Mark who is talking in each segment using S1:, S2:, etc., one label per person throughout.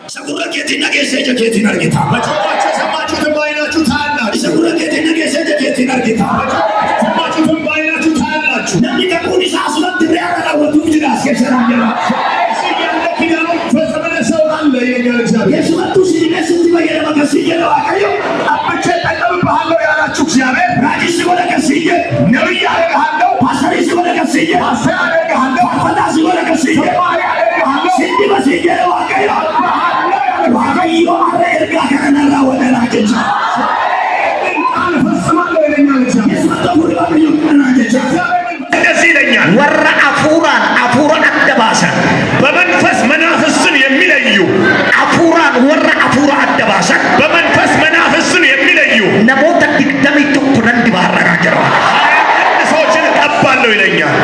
S1: Segura che ti nagese che ti nargita. Ma faccio samaci tu vai na tutalla. Segura che ti nagese che ti nargita. Samaci tu vai na tutalla. Namni ka kuni sa sulat tibrara la wadu jira ske sarangela. Si yanda kidano fasana sawalla yegalja. Yesu atu si ne senti bayera makasiye lo akayo. Apche takam bahalo yara chuksiyabe. Raji sigora kasiye. Nabi yara kahando. Pasari sigora kasiye. Pasari kahando. Fada sigora kasiye. Sindi basiye lo akayo. Wahai orang erga kerana rawat dan aja.
S2: warra afuran adda baasan በመንፈስ መናፍስን የሚለዩ warra afura adda baasan
S1: በመንፈስ መናፍስን የሚለዩ
S2: namoota 21 nan dibaarraa jira
S1: ሰዎችን እቀባለሁ ይለኛል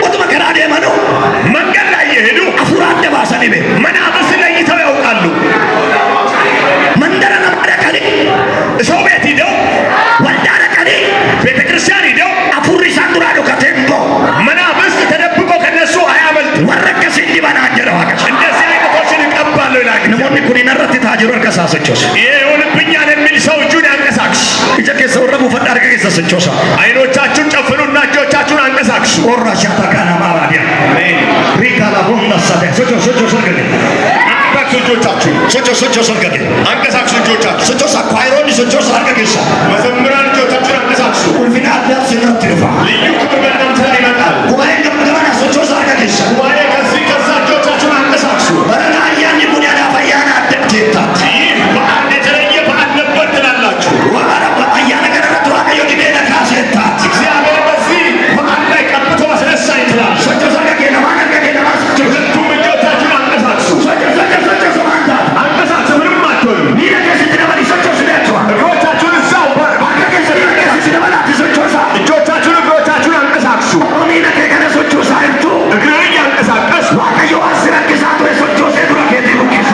S2: ወጥመ ከራዴ ማኑ
S1: መንገድ ላይ የሄዱ
S2: አፉራ adda baasan ይበ
S1: መናፍስን ለይተው ያውቃሉ
S2: መንደረ ነማዳካሊ
S1: ሰው ቤት ሄደው
S2: ወልዳረ ካሊ
S1: ቤተክርስቲያን ሄደው
S2: አፉሪ ሳንዱራዶ ከቴምቦ
S1: መናፍስት ተደብቆ ከነሱ አያመልጥ
S2: ወረከስ እንዲባና ጀራ ዋቀስ
S1: እንደዚህ አይነቶችን እቀባለሁ ይላል
S2: ነሞኒ ኩኒ ነረት ታጅሮ ከሳሰቾስ
S1: ይሁንብኛል የሚል ሰው እጁን ያንቀሳቅስ
S2: እጀከ ሰውረቡ ፈዳር ከሰሰቾሳ
S1: አይኖቻችሁን ጨፍኑና እጆቻችሁን አንቀሳቅሱ
S2: ኦራሻ ተካና ማራዲያ ሪካላ ቦንዳ ሳደ ሶቾ ሶርገደ
S1: እጆቻችሁን
S2: ሶርገደ
S1: አንቀሳቅሱ እጆቻችሁን
S2: ሶቾ ሳኳይሮኒ ሶቾ ሳርገገሳ
S1: መዘምራን እጆቻችሁን አንቀሳቅሱ
S2: ቁልፊና አዳስ ነው
S1: ልዩ ክብር በእናንተ ላይ ይመጣል
S2: ጉባኤ እንደምደማና ሶቾ ሳርገገሳ
S1: ጉባኤ ከዚህ ከዛ እጆቻችሁን አንቀሳቅሱ
S2: በረና ያኒ ቡኒያና ባያና አደምቴታ
S1: ይህ በአንድ የተለየ በዓል ነበር ትላላችሁ
S2: ወባራ ባያና ገረቱ አቀዮ ዲቤና ካሴታ
S1: እግዚአብሔር በዚህ በዓል ላይ ቀብቶ አስነሳኝ ትላል
S2: ሶቾ ሳርገገና ማነገገና ማስቾ
S1: ሁለቱም እጆቻችሁን አንቀሳቅሱ አንቀሳቅሱ ምንም አትሆኑም
S2: ሚና ከስድና ባዲ ሶቾ ስለያቸዋ
S1: እግሮቻችሁን እዛው እጆቻችሁን እግሮቻችሁን አንቀሳቅሱ
S2: ሚና ከከነ ሶቾ ሳይርቱ
S1: እግርን እያንቀሳቀስ
S2: ዋቀዮ አስረክሳቱ ሶቾ ሴዱራ ከቴ ቡኪሳ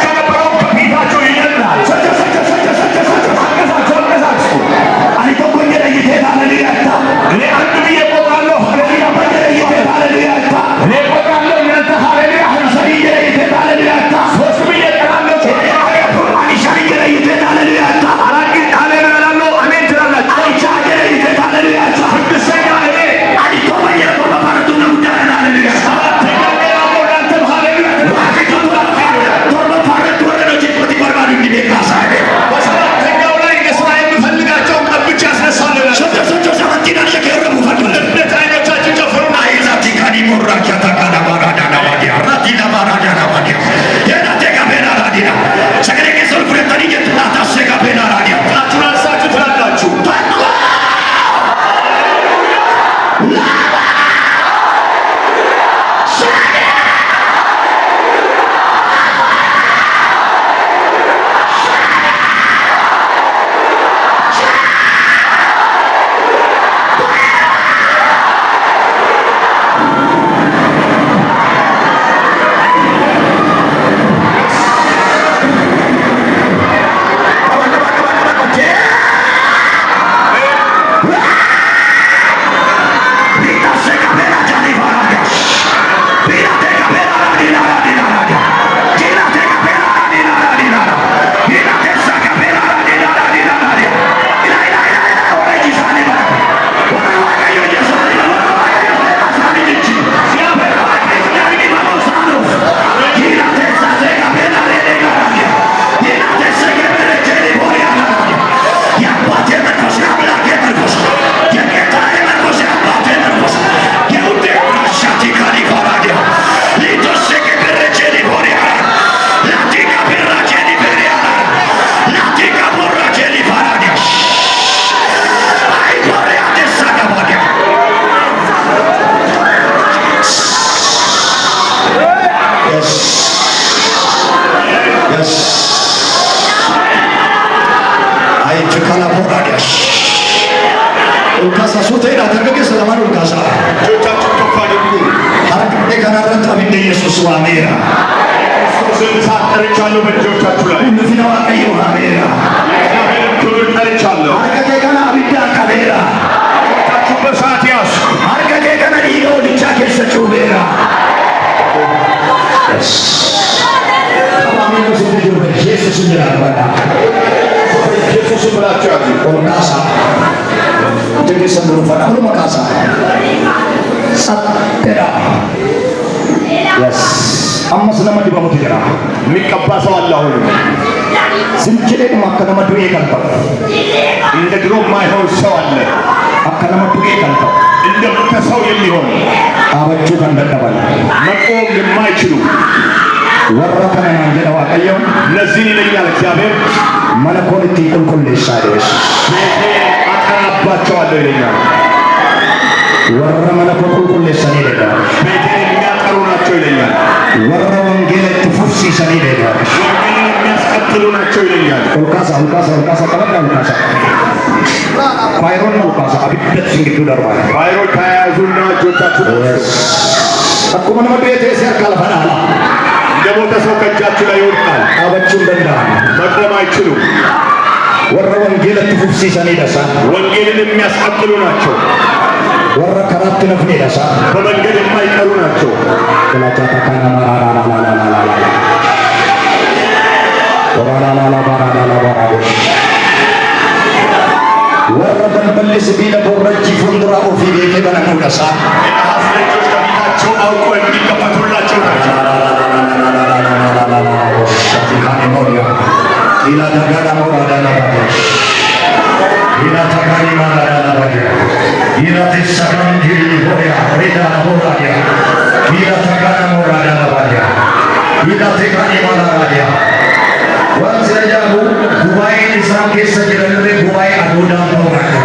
S1: ከነበረው ከፊታችሁ ይነግራል አንቀሳቅሱ
S2: አይቶ ኮንገረ ይቴታለ ሊያታ
S1: እኔ አንድ ብዬ እቆጥራለሁ
S2: ለዲያ ባገረ ይቴታለ ሊያታ
S1: እኔ እቆጥራለሁ እናንተ ሃሌሉያ
S2: ሰሪየ ይቴታለ ሊያታ
S1: ሶስት ብዬ እጠራለሁ
S2: አኒሻሪየ ይቴታለ ሊያታ
S1: አራት ሃሌሉያ እላለሁ አሜን ትላላችሁ
S2: አይቻገረ ይቴታለ ሊያታ
S1: ስድስተኛ እኔ
S2: አዲቶ ባየረ በባረቱ ነው ዳራለ ሊያታ
S1: ሰባተኛ እላለሁ እናንተም ሃሌሉያ በሰባተኛው ላይ እስራኤል የምፈልጋቸው ቀብቼ አስነሳለሁ እምነት አይኖቻችን ጨፍሩና እጃችሁን አንሳችሁ ትላላችሁ እጆቻችሁን ከፍ አድርጉ
S2: ኢየሱስ ዋሜራ
S1: ክርስቶስን እሳት ጠርቻለሁ በእጆቻችሁ ላይ
S2: ሁሉ ዋቀዮ ዋሜራ
S1: እግዚአብሔርን ክብር ጠርቻለሁ
S2: አርከቴ ከና አቢዳ ካሜራ
S1: እጆቻችሁን በእሳት ያዙ
S2: አርከቴ ከና ዲኖ ድቻ ኬሰ ጩቤራ
S3: ብላችሁ ያዙ።
S2: ኦርካሳ ድግስ እንደሆነ ፈራሉ መካሳ ሰጠዳ yes አምስት ለማዲ ባሙት ይገራ
S3: የሚቀባ ሰው አለ። አሁን
S2: ዝንጀሌ ማከነመዱ ይቀልጣው
S3: እንደ ድሮ ማይሆን ሰው አለ።
S2: አከነመዱ ይቀልጣው
S3: እንደ ሰው የሚሆን
S2: አበጁ ከንደቀበል
S3: መቆም የማይችሉ
S2: ወረከነ አንጀላ ዋቀየው
S3: እነዚህን ይለኛል እግዚአብሔር
S2: መለኮት ይቁልቁልሽ ሳይደስ
S3: አጠራባቸዋለሁ ይለኛል።
S2: ወረ መለኮት ይቁልቁልሽ ሳይደስ
S3: ቤቴን የሚያጠሩ ናቸው ይለኛል።
S2: ወረ ወንጌል ትፉሲ ሳይደስ
S3: ወንጌልን የሚያስቀጥሉ ናቸው ይለኛል።
S2: ኦልካሳ ከበዳ ኦልካሳ ባይሮን ኦልካሳ አብደት እንግዱ ደርባለ
S3: ባይሮ ተያያዙና እጆቻችሁ
S2: አኩመ ነው ቤቴ ሲያካል ፈናላ
S3: የሞተ ሰው ከእጃችሁ ላይ ይወድቃል።
S2: አበቹን ደንዳ
S3: መቆም አይችሉም።
S2: ወረ ወንጌል ትፉሲ ሳይደስ
S3: ወንጌልን የሚያስቀጥሉ ናቸው።
S2: ወረ ከራት ነፍኔ ደሳ
S3: በመንገድ የማይቀሩ ናቸው።
S2: ወላጫ ተካና ማራራራራራራራ ወራራራራራራራ ወረ በልበልስ ቢለ ቦረጂ ፉንድራ ኦፊ ቤቴ በነው ደሳ
S3: የነሐስ ደጆች ከፊታቸው አውቆ የሚከፈቱላቸው ናቸው።
S2: ሻቲካኔ ሞሪያ ኢላ ተጋዳ ሞራዳና ባዲያ ኢላ ተጋኒ ማራዳና ባዲያ ኢላ ተሰራን ዲሪ ሆያ ሬዳና ሞራዲያ ኢላ ተጋና ሞራዳና ባዲያ ኢላ ተጋኒ ማራዳያ ወንዝ ረጃቡ ጉባኤ ኢስላም ኬሰ ጅረንሬ ጉባኤ አዶዳን ሞራዳያ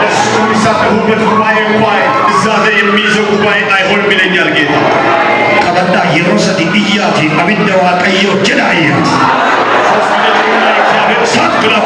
S3: እሱ የሚሳተፉበት ጉባኤ እንኳን እዛ የሚይዘው ጉባኤ አይሆንም ይለኛል ጌታ።
S2: ቀበዳ የሮሰዲ ብያቲ አብደ ዋቀዮ ጀዳያት
S3: እግዚአብሔር ሳትለው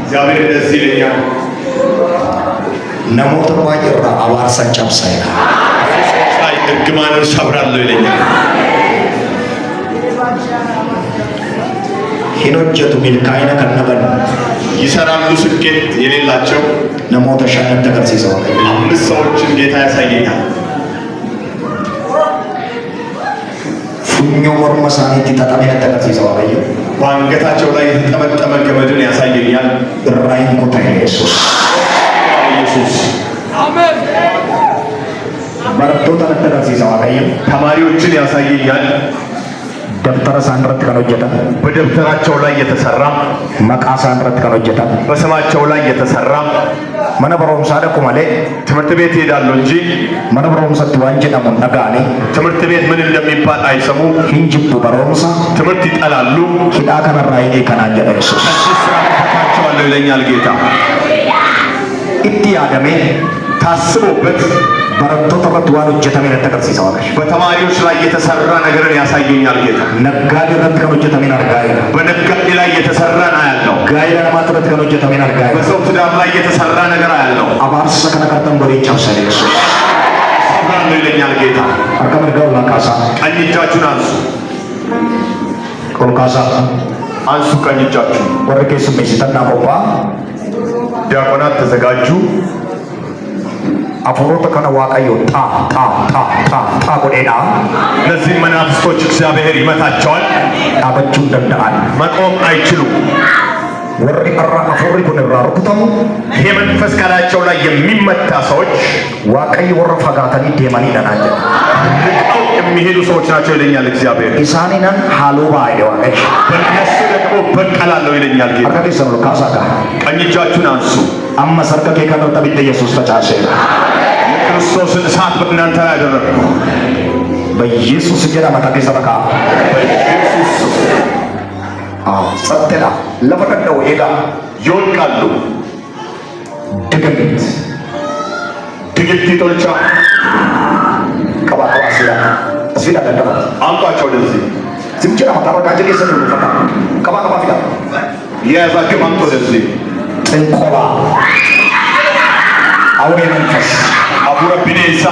S3: እግዚአብሔር እንደዚህ ይለኛል።
S2: ነሞተ ባጅራ አዋርሳ ጨብሳይ
S3: ላይ እርግማንን ሰብራለሁ ይለኛል።
S2: ሂኖጀቱ ሚልካይነ ከነበን
S3: ይሰራሉ ስኬት የሌላቸው
S2: ነሞተ ሻነት ተቀርሲሰው
S3: 5 ሰዎችን ጌታ ያሳየኛል።
S2: ፉኞ ወርመሳኔት ተጣጣሚ ተቀርሲሰው አየው
S3: በአንገታቸው ላይ የተጠመጠመ ገመድን ያሳየኛል።
S2: ራይን ኮታ ኢየሱስ
S3: አሜን።
S2: በረቶታ ተቀርሲሰው አየው
S3: ተማሪዎችን ያሳየኛል።
S2: ደብተራ ሳንረት ከነጀታ
S3: በደብተራቸው ላይ የተሰራ
S2: መቃ ሳንረት ከነጀታ
S3: በስማቸው ላይ የተሰራ
S2: መነበሮምሳ ደቁማሌ
S3: ትምህርት ቤት ይሄዳሉ እንጂ
S2: መነበሮምሰት ዋንጀ ደሙ ነጋኔ
S3: ትምህርት ቤት ምን እንደሚባል አይሰሙ።
S2: ሂንጅቱ በሮምሳ
S3: ትምህርት ይጠላሉ።
S2: ሂዳ ከነራይኔ ከናጀ ኢየሱስ
S3: ፈታቸዋለሁ ይለኛል ጌታ።
S2: ኢቲ አደሜ
S3: ታስቦበት
S2: በረቶታ ረትዋን ሆጀተሜ ተቀርሲሰው አለሽ
S3: በተማሪዎች ላይ የተሰራ ነገርን ያሳየኛል ጌታ።
S2: ነጋዴ ረት ከሆጀተሜ አርጋይ
S3: በነጋዴ ላይ የተሰራን አያለው።
S2: ጋይለ ለማጥረት ከሆጀተሜ አርጋይ
S3: በሰው ትዳር ላይ የተሰራ ነገር አያለው።
S2: አባርሰ ከነቀርተን በሬ ጨብሰለ ኢየሱስ
S3: ሰብራለሁ ይለኛል ጌታ።
S2: አርከመርጋው ላካሳ
S3: ቀኝ እጃችሁን አንሱ።
S2: ኮልካሳ
S3: አንሱ ቀኝ እጃችሁን።
S2: ወርቄስ ሜሲተና ቆባ
S3: ዲያቆናት ተዘጋጁ።
S2: አፎሮተ ከነ ዋቀዮ ጣ ጣ ጣ ጣ ጣ ጎዴና
S3: እነዚህ መናፍስቶች እግዚአብሔር ይመታቸዋል።
S2: አበቹን ደንዳል
S3: መቆም አይችሉም።
S2: ወሪ አራ አፎሪ ኩን ራሩኩተሙ
S3: ይሄ መንፈስ ካላቸው ላይ የሚመታ ሰዎች
S2: ዋቀይ ወረ ፈጋተኒ ዴማኒ ደናጀ
S3: ልቀው የሚሄዱ ሰዎች ናቸው ይለኛል እግዚአብሔር።
S2: ኢሳኒናን ሃሎባ አይደዋቀሽ
S3: በእነሱ ደግሞ በቀላለሁ ይለኛል ጌታ።
S2: አርከዲ ሰምሎ ካሳጋ
S3: ቀኝ እጃችሁን አንሱ።
S2: አማ ሰርከ ከከረተ ቢደ ኢየሱስ ተጫሰ
S3: የክርስቶስን እሳት በእናንተ ላይ አደረግኩ።
S2: በኢየሱስ ጌታ ማታቴ ሰበካ ጸጥታ ለፈቀደው ኤጋ
S3: ይወድቃሉ።
S2: ድግምት
S3: ድግምቶቻ
S2: ከባባ ሲላ እስፊዳ ደደባ
S3: አምጧቸው ወደዚህ።
S2: ዝምጭና ማታረጋጀ የሰሩ ፈታ ከባባ ፊዳ
S3: የያዛችሁ አምጡ ወደዚህ።
S2: ጥንቆላ አውሬ መንፈስ
S3: አቡረ ቢኔሳ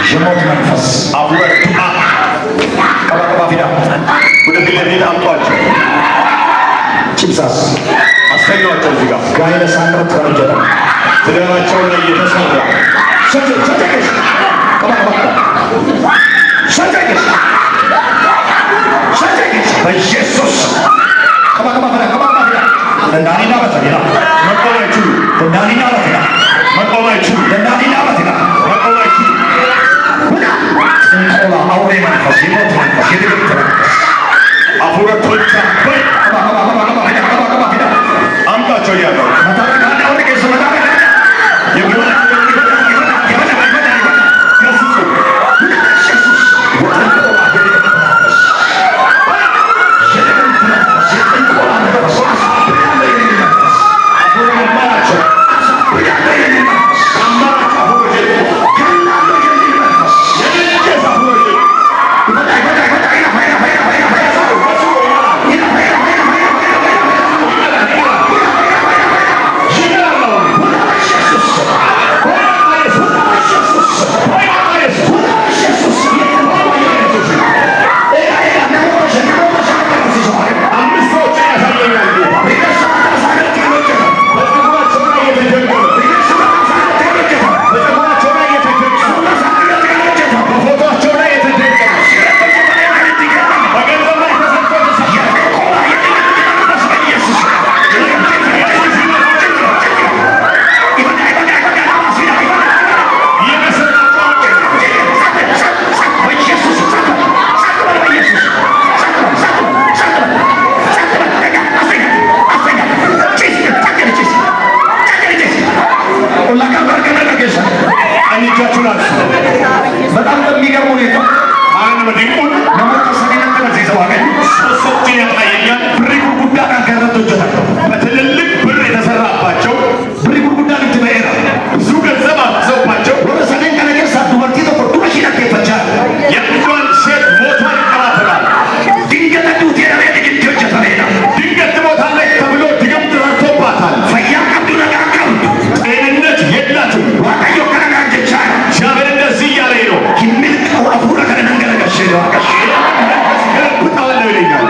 S2: የሞት መንፈስ
S3: አቡረ ዱአ
S2: ከባባ ፊዳ
S3: ወደ ፊት ለፊት አምጧቸው።
S2: ቺፕሳስ
S3: አስተኛቸው እዚህ ጋር
S2: ጋይለ ሳንረት ተረጀታ
S3: ትዳራቸው ላይ የተሰራ
S2: ሰተከሽ ከባባ ሰተከሽ በኢየሱስ ከባባ ፊዳ ደንዳኒና በተላ
S3: መቆማችሁ
S2: ደንዳኒና በተላ
S3: መቆማችሁ
S2: ደንዳኒና በተላ
S3: መቆማችሁ
S2: ጥንቆላ አውሬ መንፈስ የሞት መንፈስ የድግምት መንፈስ
S3: አቡረ ቶቻ በይ አምጣቸው እያለው
S2: በጣም በሚገርም ሁኔታ
S3: በትልልቅ ብር የተሰራባቸው
S2: ብሪ ጉርጉዳ ልትበኤራ
S3: ብዙ ገንዘብ አፍሰውባቸው
S2: ወደ ሰሜን ከነገር ሳዱበርቲ ተቆ ዱረሽና ከፈቻል
S3: የእንዷን ሴት ሞቷን ይቀባበላል።
S2: ድንገት ዱት የረቤ ድግምት ሆጀተሜና
S3: ድንገት ትሞታለች ተብሎ ድግምት ረድቶባታል።
S2: ፈያ ቀብዱ ነጋቀም
S3: ጤንነት የላትም።
S2: ዋቀዮ ከነጋጀቻ
S3: እግዚአብሔር እንደዚህ እያለኝ ነው
S2: የሚል አፉረ ከነንገረገሽ ዋቀሽ
S3: ገለብጣለሁ ይለኛል።